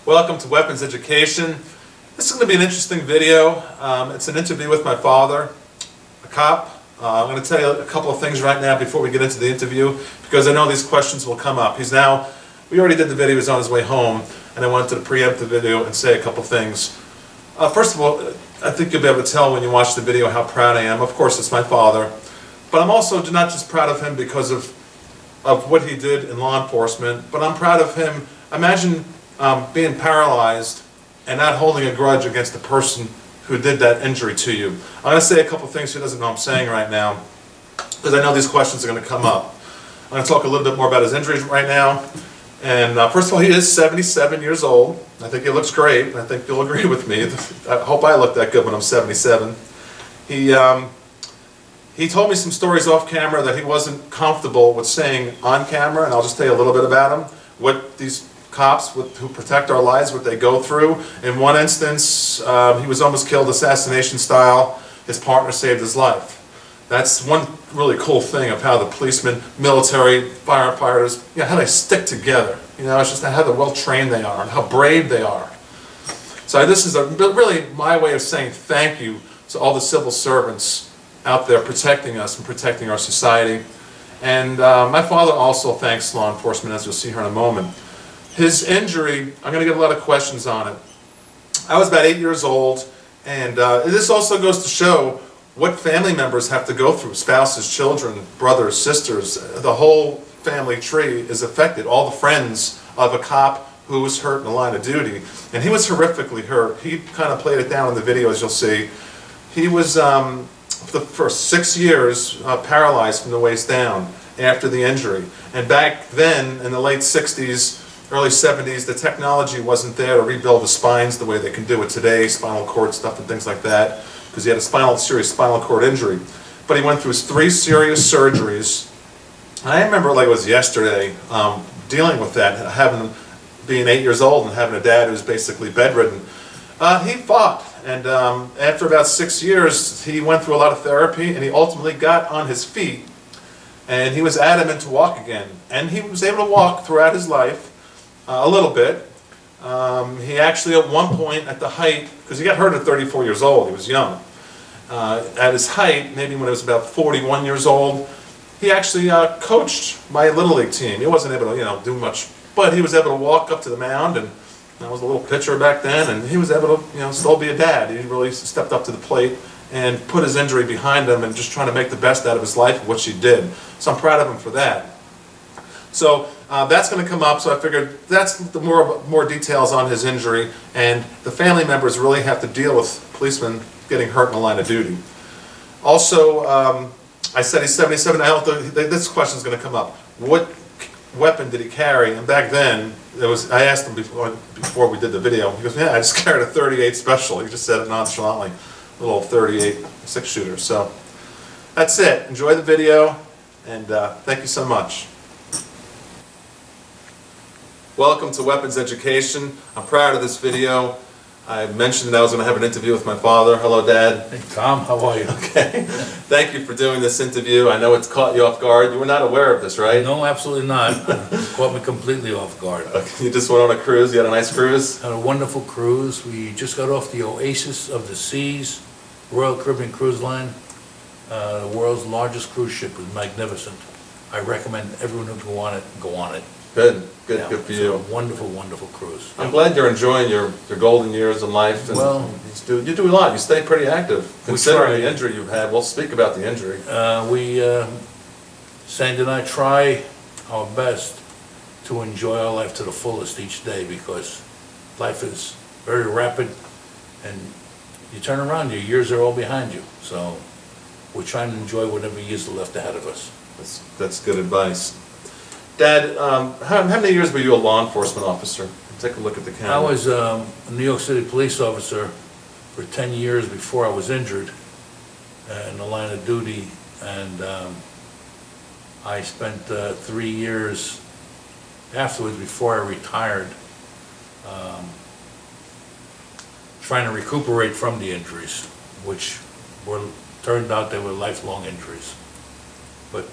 Welcome to Weapons Education. This is going to be an interesting video. It's an interview with my father, a cop. I'm going to tell you a couple of things right now before we get into the interview, because I know these questions will come up. We already did the video, he's on his way home, and I wanted to preempt the video and say a couple things. First of all, I think you'll be able to tell when you watch the video how proud I am. Of course, it's my father, but I'm also not just proud of him because of what he did in law enforcement, but I'm proud of him. Imagine being paralyzed and not holding a grudge against the person who did that injury to you. I'm going to say a couple things he doesn't know I'm saying right now, because I know these questions are going to come up. I'm going to talk a little bit more about his injuries right now. And first of all, he is 77 years old. I think he looks great. I think you'll agree with me. I hope I look that good when I'm 77. He told me some stories off camera that he wasn't comfortable with saying on camera, and I'll just tell you a little bit about him. What these cops who protect our lives, what they go through. In one instance, he was almost killed assassination style. His partner saved his life. That's one really cool thing of how the policemen, military, firefighters, how they stick together. It's just how well trained they are and how brave they are. So this is really my way of saying thank you to all the civil servants out there protecting us and protecting our society. And my father also thanks law enforcement, as you'll see here in a moment. His injury, I'm going to get a lot of questions on it. I was about 8 years old, and this also goes to show what family members have to go through. Spouses, children, brothers, sisters, the whole family tree is affected. All the friends of a cop who was hurt in the line of duty. And he was horrifically hurt. He kind of played it down in the video, as you'll see. He was, for the first 6 years, paralyzed from the waist down after the injury. And back then, in the late 60s, early 70s, the technology wasn't there to rebuild the spines the way they can do it today, spinal cord stuff and things like that, because he had a serious spinal cord injury. But he went through 3 serious surgeries. And I remember like it was yesterday, dealing with that, being 8 years old and having a dad who's basically bedridden. He fought, and after about 6 years, he went through a lot of therapy, and he ultimately got on his feet, and he was adamant to walk again. And he was able to walk throughout his life, a little bit. He actually, at one point, at the height, because he got hurt at 34 years old, he was young. At his height, maybe when he was about 41 years old, he actually coached my Little League team. He wasn't able to, do much, but he was able to walk up to the mound, and I was a little pitcher back then, and he was able to, still be a dad. He really stepped up to the plate and put his injury behind him and just trying to make the best out of his life, which he did. So I'm proud of him for that. So that's going to come up, so I figured that's the more details on his injury, and the family members really have to deal with policemen getting hurt in the line of duty. Also, I said he's 77. This question is going to come up. What weapon did he carry? And back then, I asked him before we did the video. He goes, "Yeah, I just carried a .38 Special." He just said it nonchalantly, a little .38 6-shooter. So that's it. Enjoy the video, and thank you so much. Welcome to Weapons Education. I'm proud of this video. I mentioned that I was going to have an interview with my father. Hello, Dad. Hey, Tom. How are you? Okay. Thank you for doing this interview. I know it's caught you off guard. You were not aware of this, right? No, absolutely not. It caught me completely off guard. Okay. You just went on a cruise? You had a nice cruise? Had a wonderful cruise. We just got off the Oasis of the Seas, Royal Caribbean Cruise Line. The world's largest cruise ship. It was magnificent. I recommend everyone who go on it. Good for you. A wonderful, wonderful cruise. I'm glad you're enjoying your golden years in life. And well, you do a lot. You stay pretty active. Considering the injury you've had, we'll speak about the injury. Sandy and I try our best to enjoy our life to the fullest each day, because life is very rapid, and you turn around, your years are all behind you. So we're trying to enjoy whatever years are left ahead of us. That's good advice. Dad, how many years were you a law enforcement officer? Take a look at the camera. I was a New York City police officer for 10 years before I was injured in the line of duty, and I spent 3 years afterwards, before I retired, trying to recuperate from the injuries, which turned out they were lifelong injuries. But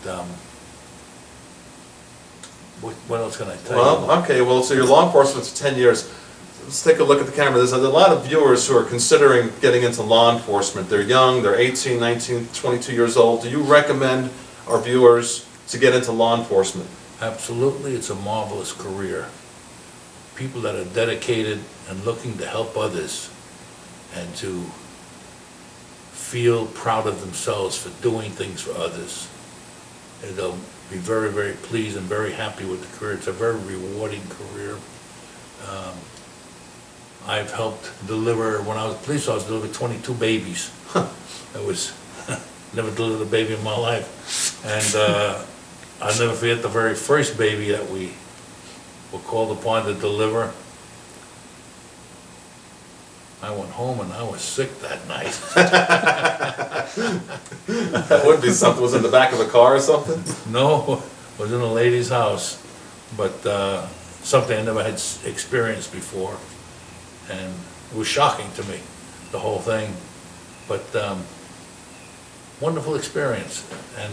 what else can I tell you? Well, okay, so you're law enforcement for 10 years. let's take a look at the camera. There's a lot of viewers who are considering getting into law enforcement. They're young, they're 18, 19, 22 years old. Do you recommend our viewers to get into law enforcement? Absolutely, it's a marvelous career. People that are dedicated and looking to help others and to feel proud of themselves for doing things for others. And they'll be very, very pleased and very happy with the career. It's a very rewarding career. I've helped deliver, when I was a police officer, delivered 22 babies. It was, never delivered a baby in my life. And I'll never forget the very first baby that we were called upon to deliver. I went home and I was sick that night. That would be something. Was it in the back of a car or something? No, it was in a lady's house, but something I never had experienced before. And it was shocking to me, the whole thing. But wonderful experience. And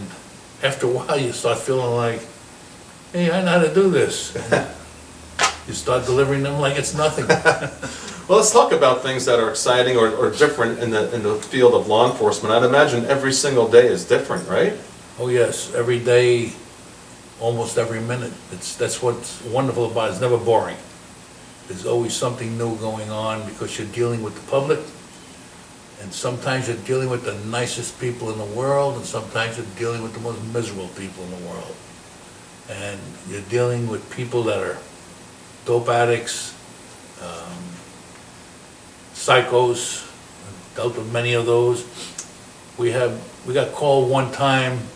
after a while, you start feeling like, hey, I know how to do this. And you start delivering them like it's nothing. Well, let's talk about things that are exciting or different in the field of law enforcement. I'd imagine every single day is different, right? Oh yes, every day, almost every minute. That's what's wonderful about it. It's never boring. There's always something new going on because you're dealing with the public, and sometimes you're dealing with the nicest people in the world, and sometimes you're dealing with the most miserable people in the world. And you're dealing with people that are dope addicts, psychos. I've dealt with many of those. We got called one time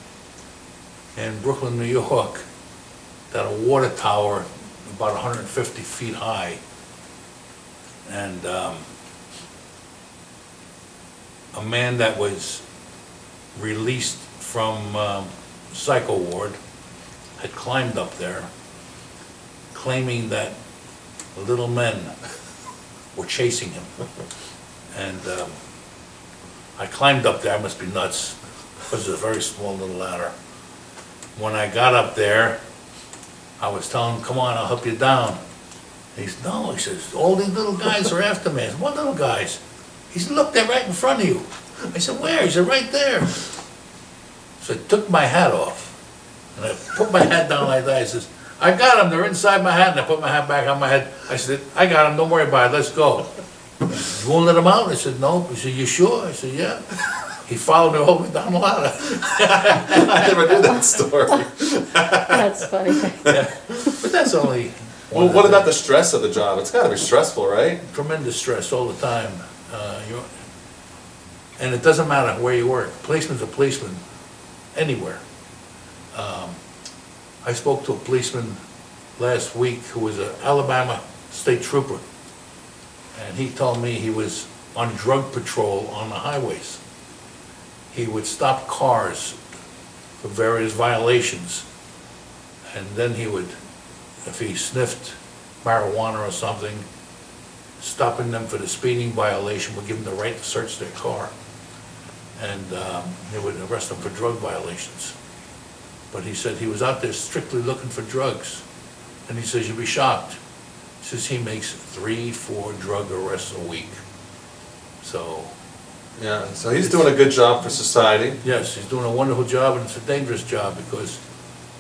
in Brooklyn, New York, that a water tower about 150 feet high, and a man that was released from psycho ward had climbed up there, claiming that little men were chasing him. And I climbed up there. I must be nuts, because it's a very small little ladder. When I got up there, I was telling him, come on, I'll help you down. He said, no, he says, all these little guys are after me. I said, what little guys? He said, look, they're right in front of you. I said, where? He said, right there. So I took my hat off, and I put my hat down like that. He says, I got them, they're inside my hat, and I put my hat back on my head. I said, I got them, don't worry about it, let's go. You won't let them out? I said, no. He said, you sure? I said, yeah. He followed me all the way down the ladder. I never knew that story. That's funny. Yeah. But that's only Well, what about the stress of the job? It's got to be stressful, right? tremendous stress all the time. And it doesn't matter where you work. Policeman's a policeman anywhere. I spoke to a policeman last week who was an Alabama state trooper, and he told me he was on drug patrol on the highways. He would stop cars for various violations, and then he would, if he sniffed marijuana or something, stopping them for the speeding violation would give them the right to search their car, and they would arrest them for drug violations. But he said he was out there strictly looking for drugs, and he says, you'll be shocked. He says he makes 3-4 drug arrests a week. So Yeah, so he's doing a good job for society. yes, he's doing a wonderful job, and it's a dangerous job, because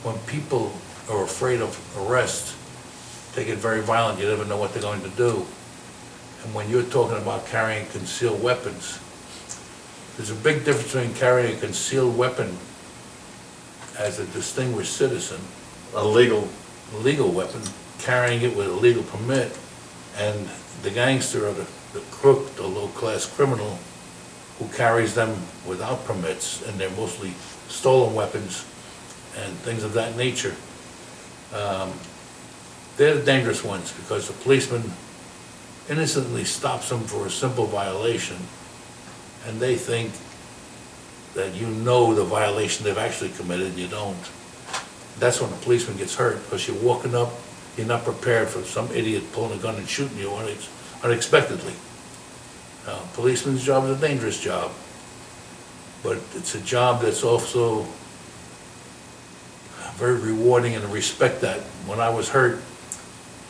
when people are afraid of arrest, they get very violent. You never know what they're going to do. And when you're talking about carrying concealed weapons, there's a big difference between carrying a concealed weapon as a distinguished citizen, A legal. a legal weapon, carrying it with a legal permit, and the gangster or the crook, the low-class criminal who carries them without permits, and they're mostly stolen weapons and things of that nature. They're the dangerous ones, because the policeman innocently stops them for a simple violation, and they think that you know the violation they've actually committed, and you don't. That's when the policeman gets hurt, because you're walking up, you're not prepared for some idiot pulling a gun and shooting you unexpectedly. Policeman's job is a dangerous job, but it's a job that's also very rewarding, and I respect that. When I was hurt,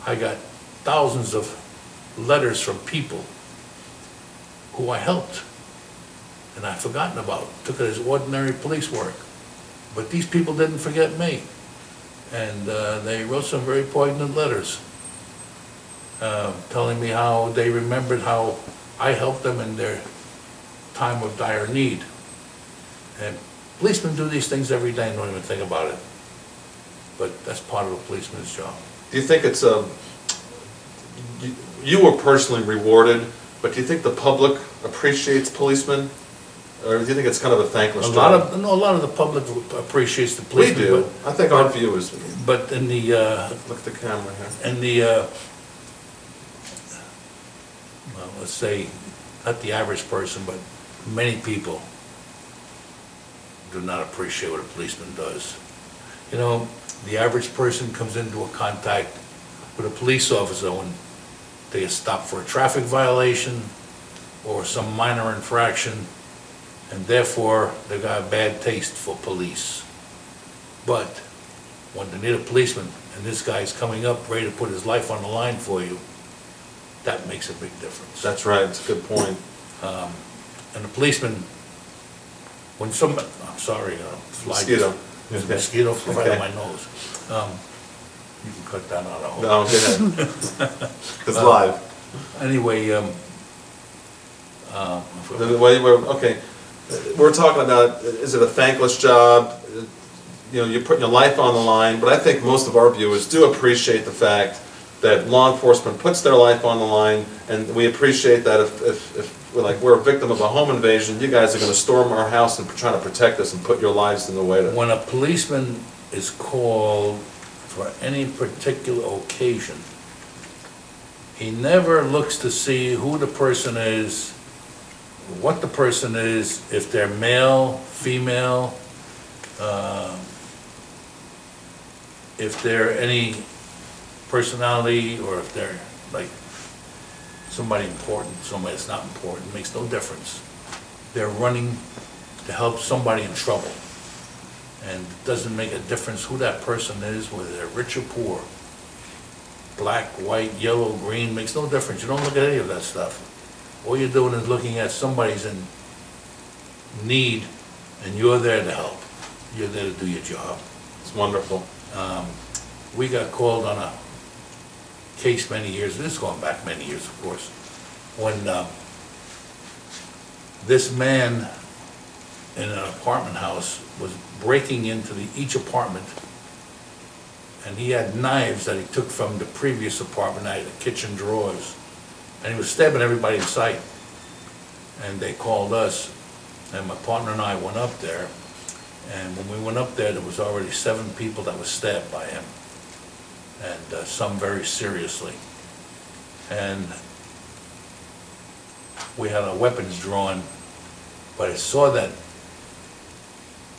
I got thousands of letters from people who I helped and I'd forgotten about, took it as ordinary police work. But these people didn't forget me. And they wrote some very poignant letters telling me how they remembered how I helped them in their time of dire need. And policemen do these things every day and don't even think about it. But that's part of a policeman's job. Do you think it's you were personally rewarded, but do you think the public appreciates policemen? Or do you think it's kind of a thankless job? A lot of the public appreciates the We policemen. do. I think our view is, But in the, look at the camera here. in the, well, let's say, not the average person, but many people do not appreciate what a policeman does. You know, the average person comes into a contact with a police officer when they get stopped for a traffic violation or some minor infraction, and therefore they've got a bad taste for police. But when they need a policeman and this guy's coming up ready to put his life on the line for you, that makes a big difference. That's right, it's a good point. And the policeman, when somebody, I'm sorry, fly. Mosquito. There's a mosquito right Okay. on my nose. You can cut that out, I hope. No, go ahead. It's live. Anyway, The way okay, we're talking about, is it a thankless job? You know, you're putting your life on the line, but I think most of our viewers do appreciate the fact that law enforcement puts their life on the line, and we appreciate that if we're a victim of a home invasion, you guys are gonna storm our house and try to protect us and put your lives in the way to... when a policeman is called for any particular occasion, he never looks to see who the person is, what the person is, if they're male, female, if they're any personality, or if they're like somebody important, somebody that's not important, makes no difference. They're running to help somebody in trouble. And it doesn't make a difference who that person is, whether they're rich or poor. Black, white, yellow, green, makes no difference. You don't look at any of that stuff. All you're doing is looking at somebody's in need, and you're there to help. You're there to do your job. It's wonderful. We got called on a case many years, this is going back many years, of course, when this man in an apartment house was breaking into each apartment, and he had knives that he took from the previous apartment, out of the kitchen drawers, and he was stabbing everybody in sight. And they called us, and my partner and I went up there, and when we went up there was already 7 people that were stabbed by him, and some very seriously. And we had our weapons drawn, but I saw that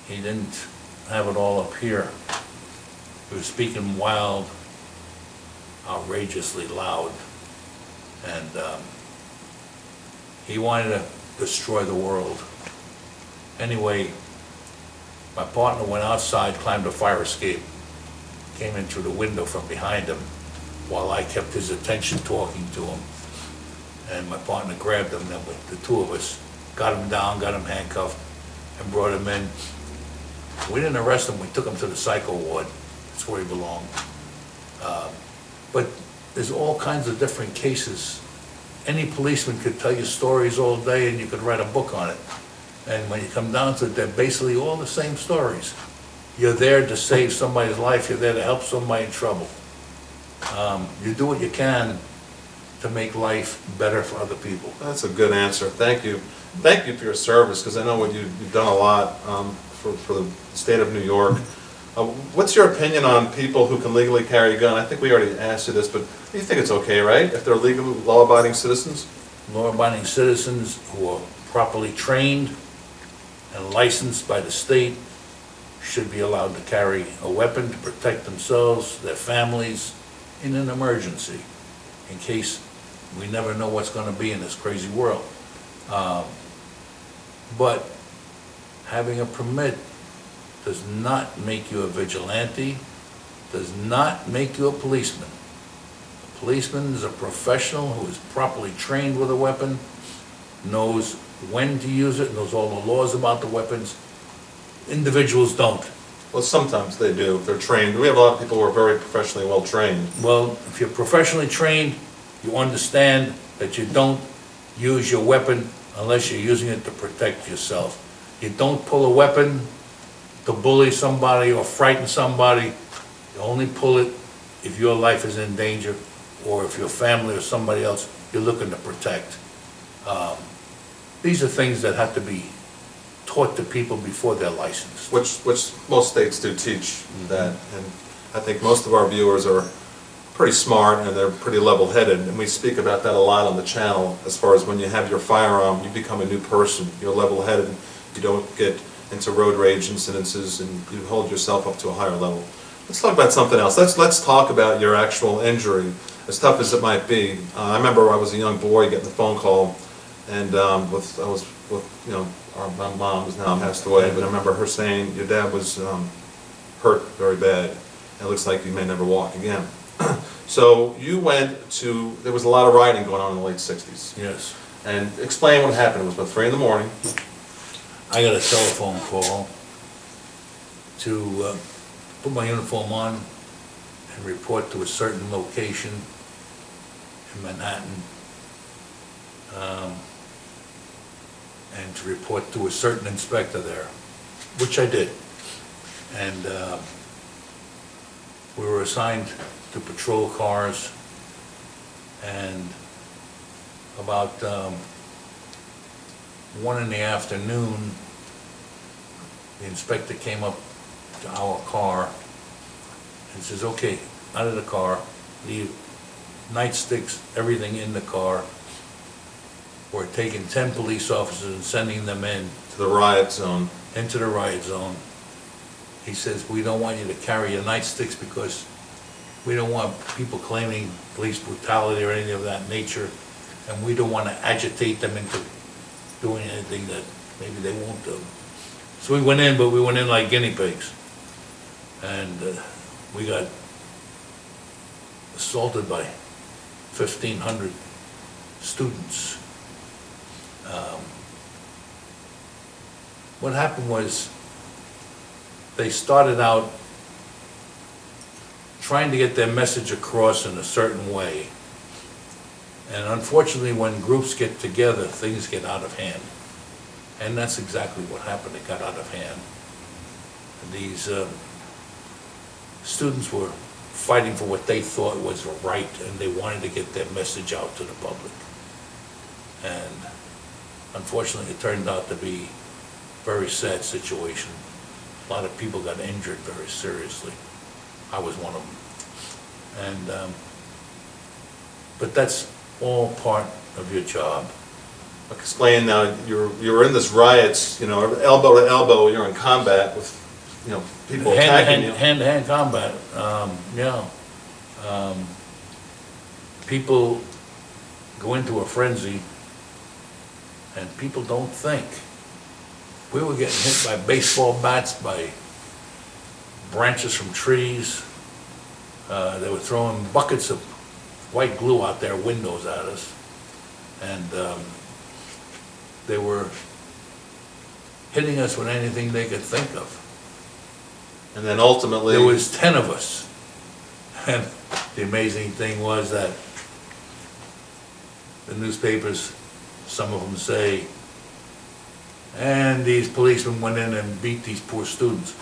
he didn't have it all up here. He was speaking wild, outrageously loud, and he wanted to destroy the world. Anyway, my partner went outside, climbed a fire escape, came in through the window from behind him, while I kept his attention talking to him. And my partner grabbed him, and the two of us got him down, got him handcuffed, and brought him in. We didn't arrest him, we took him to the psycho ward. That's where he belonged. But there's all kinds of different cases. Any policeman could tell you stories all day, and you could write a book on it. And when you come down to it, they're basically all the same stories. You're there to save somebody's life, you're there to help somebody in trouble. You do what you can to make life better for other people. That's a good answer. Thank you. Thank you for your service, because I know what you've done a lot for the state of New York. What's your opinion on people who can legally carry a gun? I think we already asked you this, but you think it's okay, right? If they're legal, law-abiding citizens? Law-abiding citizens who are properly trained and licensed by the state should be allowed to carry a weapon to protect themselves, their families, in an emergency, in case we never know what's going to be in this crazy world. But having a permit does not make you a vigilante, does not make you a policeman. A Policeman is a professional who is properly trained with a weapon, knows when to use it, knows all the laws about the weapons. Individuals don't. Well, sometimes they do, if they're trained. We have a lot of people who are very professionally well trained. Well, if you're professionally trained, you understand that you don't use your weapon unless you're using it to protect yourself. You don't pull a weapon to bully somebody or frighten somebody. You only pull it if your life is in danger or if your family or somebody else you're looking to protect. These are things that have to be taught to people before they're licensed. Which most states do teach that, and I think most of our viewers are pretty smart and they're pretty level-headed, and we speak about that a lot on the channel as far as when you have your firearm, you become a new person, you're level-headed, you don't get into road rage incidences, and you hold yourself up to a higher level. Let's talk about something else. Let's talk about your actual injury, as tough as it might be. I remember I was a young boy getting a phone call, and I was with, you know, my mom who's now passed away, but I remember her saying, your dad was hurt very bad, and it looks like he may never walk again. So you went to, there was a lot of rioting going on in the late 60s. Yes. And explain what happened. It was about 3 in the morning. I got a telephone call to put my uniform on and report to a certain location in Manhattan, and to report to a certain inspector there, which I did. And we were assigned to patrol cars, and about 1 in the afternoon, the inspector came up to our car and says, okay, out of the car, leave nightsticks, everything in the car. We're taking 10 police officers and sending them in. To the riot zone. Into the riot zone. He says, we don't want you to carry your nightsticks because we don't want people claiming police brutality or anything of that nature, and we don't want to agitate them into doing anything that maybe they won't do. So we went in, but we went in like guinea pigs. And we got assaulted by 1,500 students. What happened was they started out trying to get their message across in a certain way. And unfortunately, when groups get together, things get out of hand. And that's exactly what happened. It got out of hand. These students were fighting for what they thought was right, and they wanted to get their message out to the public. And unfortunately, it turned out to be a very sad situation. A lot of people got injured very seriously. I was one of them. And but that's all part of your job. Explain now, you're in this riots, you know, elbow to elbow, you're in combat with, you know, people attacking you. Hand-to-hand combat, yeah. People go into a frenzy, and people don't think. We were getting hit by baseball bats, by branches from trees. They were throwing buckets of white glue out their windows at us. And they were hitting us with anything they could think of. And then ultimately... There was 10 of us. And the amazing thing was that the newspapers, some of them say, and these policemen went in and beat these poor students.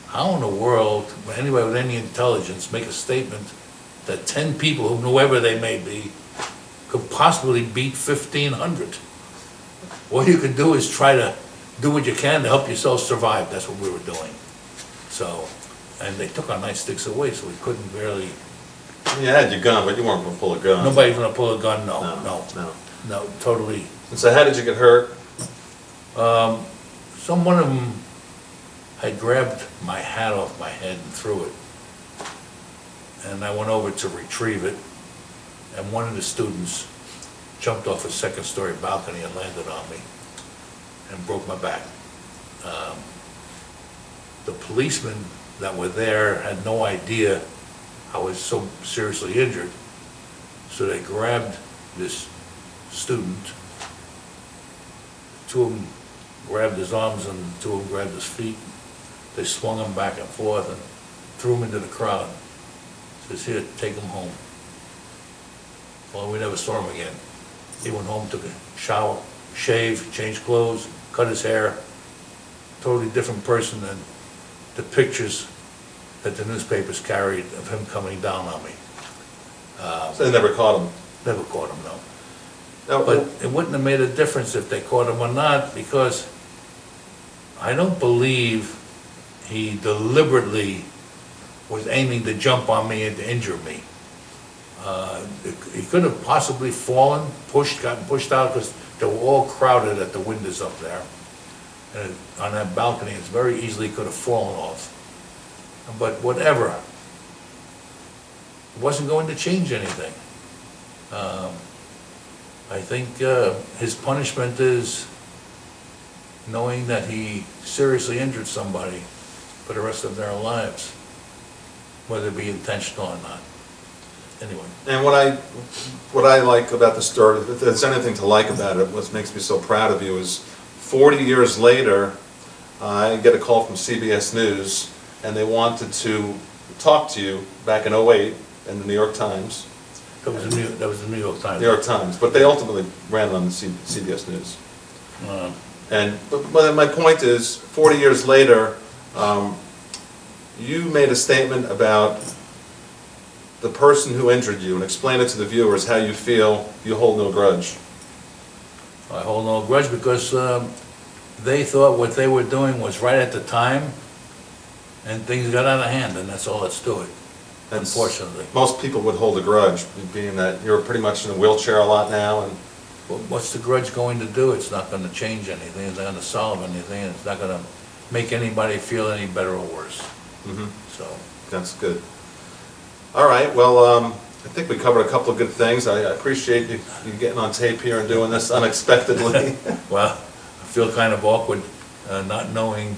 How in the world would anybody with any intelligence make a statement that 10 people, whoever they may be, could possibly beat 1,500? All you can do is try to do what you can to help yourself survive. That's what we were doing. So, and they took our nightsticks away, so we couldn't barely... You had your gun, but you weren't going to pull a gun. Nobody's going to pull a gun, no, totally. And so how did you get hurt? One of them had grabbed my hat off my head and threw it. And I went over to retrieve it, and one of the students jumped off a second-story balcony and landed on me and broke my back. The policemen that were there had no idea I was so seriously injured, So they grabbed this student, two of them grabbed his arms and two of them grabbed his feet. They swung him back and forth and threw him into the crowd. Says, here, take him home. Well, we never saw him again. He went home, took a shower, shaved, changed clothes, cut his hair. Totally different person than the pictures that the newspapers carried of him coming down on me. So they never caught him? Never caught him, no. No, But it wouldn't have made a difference if they caught him or not, because I don't believe he deliberately was aiming to jump on me and to injure me. He could have possibly fallen, gotten pushed out, because they were all crowded at the windows up there. And on that balcony, it's very easily could have fallen off. But whatever, it wasn't going to change anything. I think his punishment is knowing that he seriously injured somebody for the rest of their lives, whether it be intentional or not. Anyway. And what I like about the story, if there's anything to like about it, what makes me so proud of you is 40 years later, I get a call from CBS News, and they wanted to talk to you back in '08 in the New York Times. That was the New York Times. New York Times, but they ultimately ran it on the CBS News. But my point is, 40 years later, you made a statement about the person who injured you, and explain it to the viewers how you feel. You hold no grudge. I hold no grudge because they thought what they were doing was right at the time, and things got out of hand, and that's all that's to it, unfortunately. Most people would hold a grudge, being that you're pretty much in a wheelchair a lot now, and Well, what's the grudge going to do? It's not going to change anything, it's not going to solve anything, it's not going to make anybody feel any better or worse. So, that's good. All right, well, I think we covered a couple of good things. I appreciate you getting on tape here and doing this unexpectedly. well, I feel kind of awkward not knowing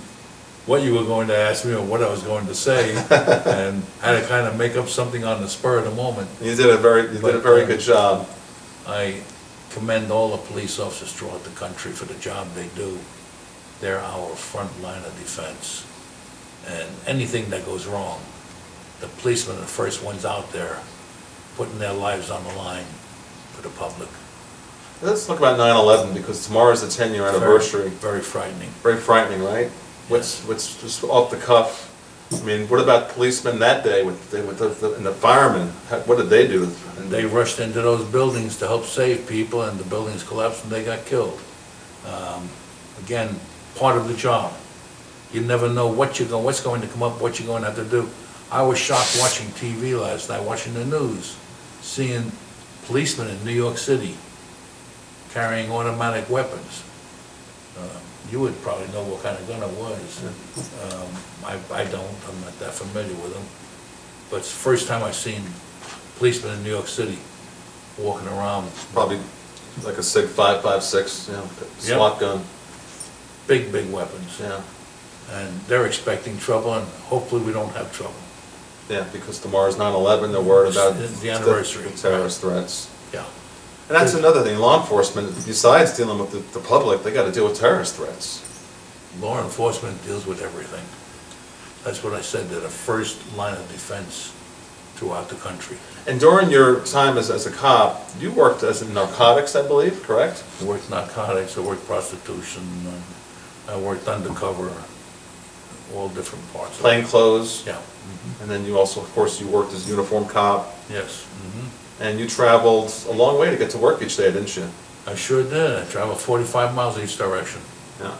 what you were going to ask me or what I was going to say, and had to kind of make up something on the spur of the moment. You did a very good job. I commend all the police officers throughout the country for the job they do. They're our front line of defense. And anything that goes wrong, the policemen are the first ones out there putting their lives on the line for the public. Let's talk about 9/11, because tomorrow's the 10-year anniversary. Very frightening. Very frightening, right? What's just off the cuff? I mean, what about policemen that day and the firemen? What did they do? They rushed into those buildings to help save people, and the buildings collapsed and they got killed. Again, part of the job. You never know what's going to come up, what you're going to have to do. I was shocked watching TV last night, watching the news, seeing policemen in New York City carrying automatic weapons. You would probably know what kind of gun it was. I don't, I'm not that familiar with them. But it's the first time I've seen policemen in New York City walking around. Probably like a SIG 5.56, SWAT gun. Big weapons. Yeah. And they're expecting trouble, and hopefully we don't have trouble. Yeah, because tomorrow's 9/11, they're worried about the anniversary. the terrorist threats. Yeah. And that's another thing, law enforcement, besides dealing with the public, they got to deal with terrorist threats. Law enforcement deals with everything. That's what I said, they're the first line of defense throughout the country. And during your time as a cop, you worked as in narcotics, I believe, correct? I worked narcotics, I worked prostitution, I worked undercover, all different parts. Plain clothes. Yeah. And then you also, of course, you worked as a uniform cop. Yes. And you traveled a long way to get to work each day, didn't you? I sure did. I traveled 45 miles each direction. Yeah.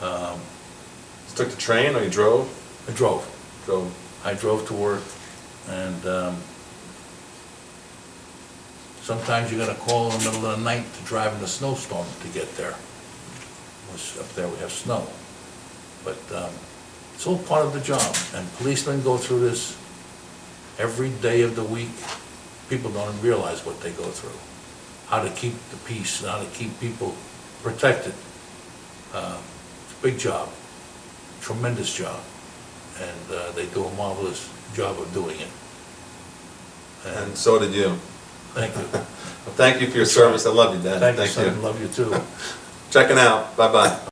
You took the train or you drove? I drove. Drove. I drove to work, and sometimes you're going to call in the middle of the night to drive in a snowstorm to get there. Up there we have snow. But it's all part of the job, and policemen go through this every day of the week. People don't realize what they go through, how to keep the peace, how to keep people protected. It's a big job, tremendous job, and they do a marvelous job of doing it. And so did you. Thank you. Well, thank you for your service. I love you, Dad. Thank you, son. Love you too. Checking out. Bye-bye.